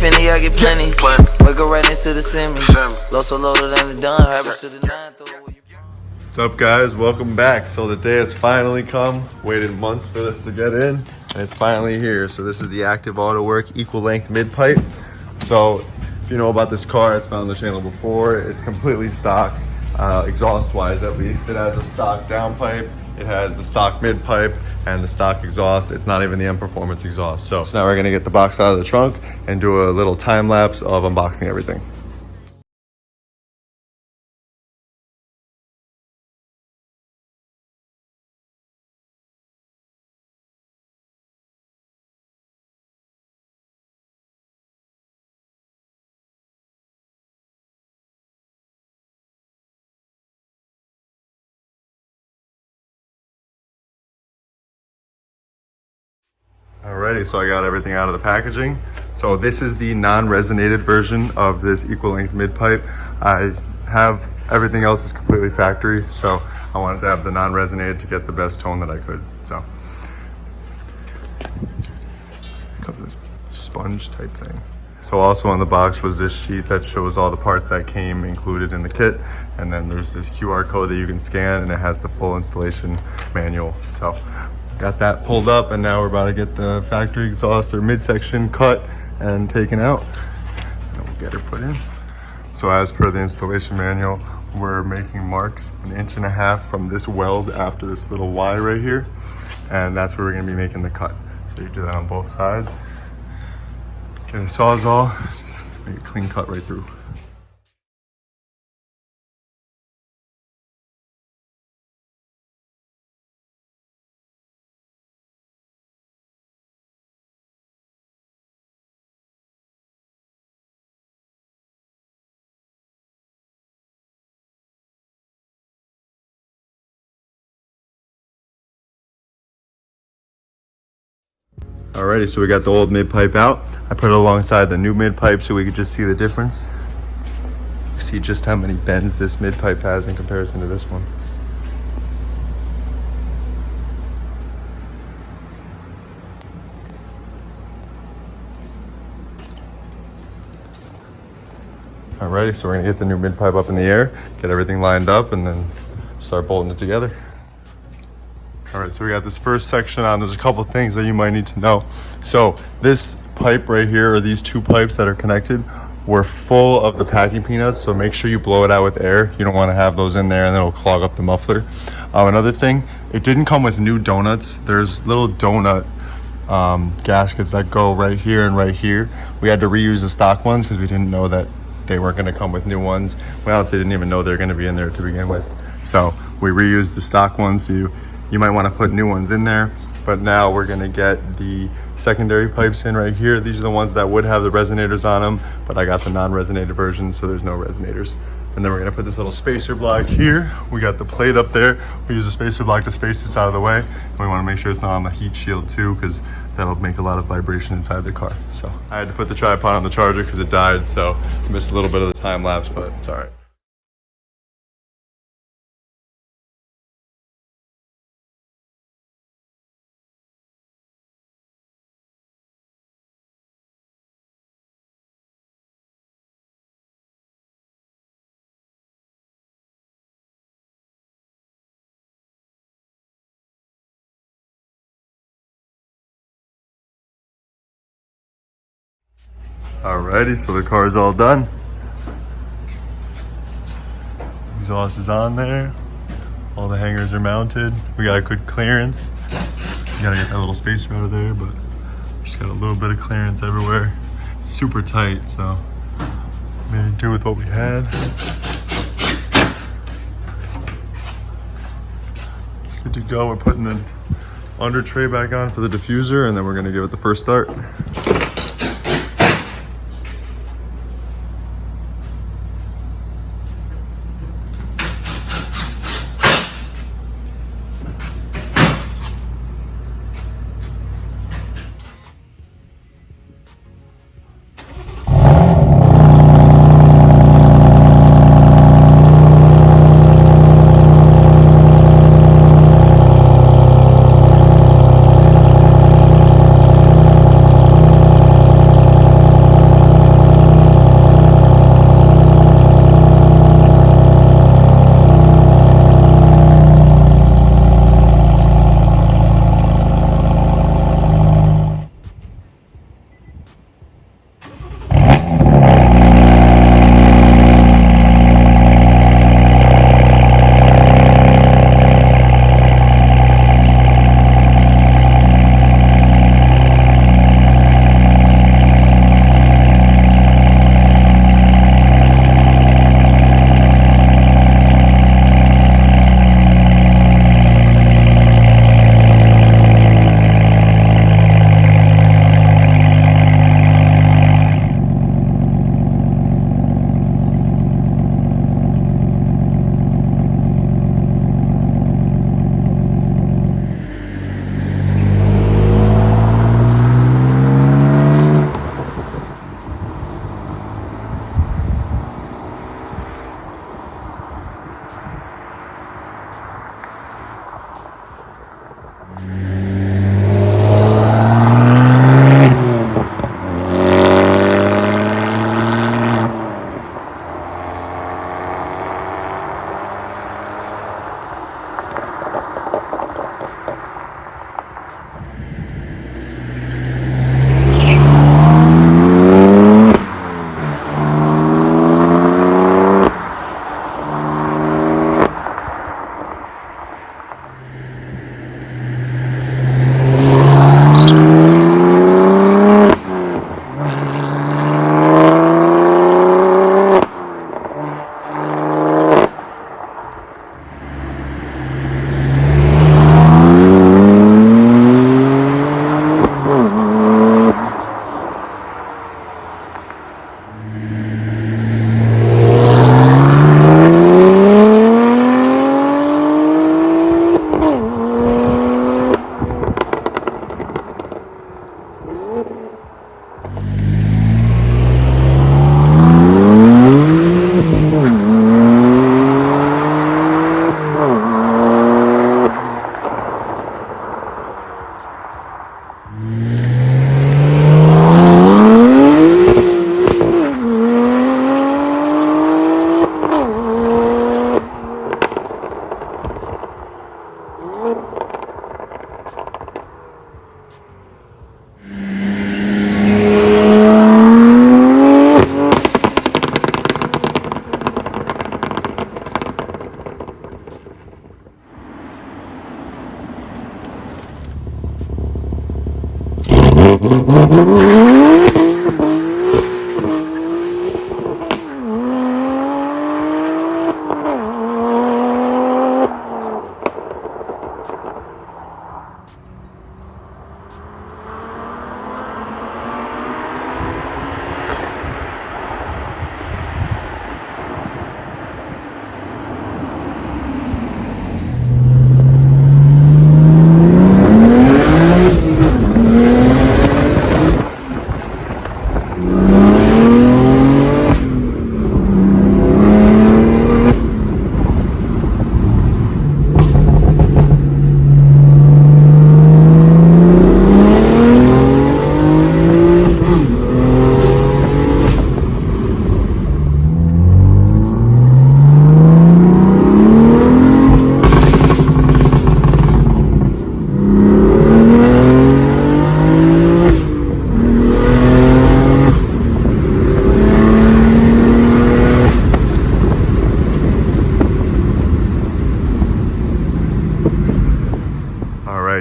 Finny, I get plenty. Wake up right next to the semi. Low so loaded than the done. Habits to the nine. What's up, guys? Welcome back. So the day has finally come. Waited months for this to get in, and it's finally here. So this is the Active Autowerke equal length mid pipe. So if you know about this car, it's been on the channel before. It's completely stock, exhaust wise at least. It has a stock downpipe. It has the stock mid pipe and the stock exhaust. It's not even the M Performance exhaust. So now we're gonna get the box out of the trunk and do a little time lapse of unboxing everything. Alrighty, so I got everything out of the packaging. So this is the non-resonated version of this equal length mid pipe. I have everything else is completely factory, so I wanted to have the non-resonated to get the best tone that I could. So comes this sponge type thing. So also on the box was this sheet that shows all the parts that came included in the kit, and then there's this QR code that you can scan, and it has the full installation manual. So got that pulled up, and now we're about to get the factory exhaust or midsection cut and taken out, and we'll get her put in. So as per the installation manual, we're making marks 1.5 inches from this weld after this little Y right here, and that's where we're going to be making the cut. So you do that on both sides. Get a sawzall, just make a clean cut right through. Alrighty, so we got the old mid pipe out. I put it alongside the new mid pipe so we could just see the difference. See just how many bends this mid pipe has in comparison to this one. Alrighty, so we're gonna get the new mid pipe up in the air, get everything lined up, and then start bolting it together. All right, so we got this first section on. There's a couple things that you might need to know. So this pipe right here, or these two pipes that are connected, were full of the packing peanuts, so make sure you blow it out with air. You don't want to have those in there and it'll clog up the muffler. Another thing, it didn't come with new donuts. There's little donut gaskets that go right here and right here. We had to reuse the stock ones because we didn't know that they weren't going to come with new ones. We honestly didn't even know they were going to be in there to begin with. So we reused the stock ones. So you might want to put new ones in there, but now we're going to get the secondary pipes in right here. These are the ones that would have the resonators on them, but I got the non-resonated version, so there's no resonators. And then we're going to put this little spacer block here. We got the plate up there. We use a spacer block to space this out of the way. And we want to make sure it's not on the heat shield too, because that'll make a lot of vibration inside the car. So I had to put the tripod on the charger because it died, so I missed a little bit of the time lapse, but it's all right. Alrighty, so the car is all done. Exhaust is on there. All the hangers are mounted. We got a good clearance. You gotta get that little spacer out of there, but just got a little bit of clearance everywhere. It's super tight, so made do with what we had. It's good to go. We're putting the under tray back on for the diffuser, and then we're gonna give it the first start.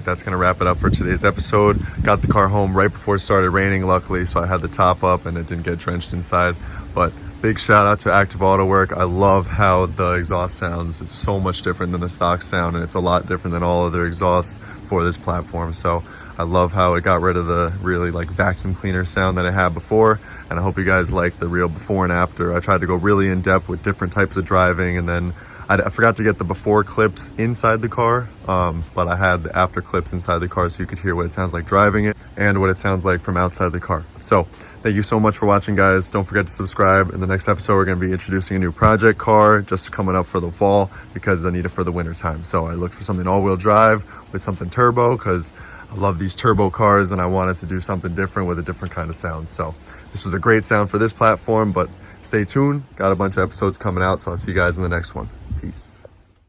That's gonna wrap it up for today's episode. Got the car home right before it started raining, luckily, so I had the top up and it didn't get drenched inside. But big shout out to Active Autowerke. I love how the exhaust sounds. It's so much different than the stock sound, and it's a lot different than all other exhausts for this platform. So I love how it got rid of the really like vacuum cleaner sound that it had before, and I hope you guys like the real before and after. I tried to go really in depth with different types of driving, and then I forgot to get the before clips inside the car, but I had the after clips inside the car so you could hear what it sounds like driving it and what it sounds like from outside the car. So thank you so much for watching, guys. Don't forget to subscribe. In the next episode, we're going to be introducing a new project car just coming up for the fall because I need it for the winter time. So I looked for something all-wheel drive with something turbo because I love these turbo cars and I wanted to do something different with a different kind of sound. So this was a great sound for this platform, but stay tuned. Got a bunch of episodes coming out, so I'll see you guys in the next one. Peace.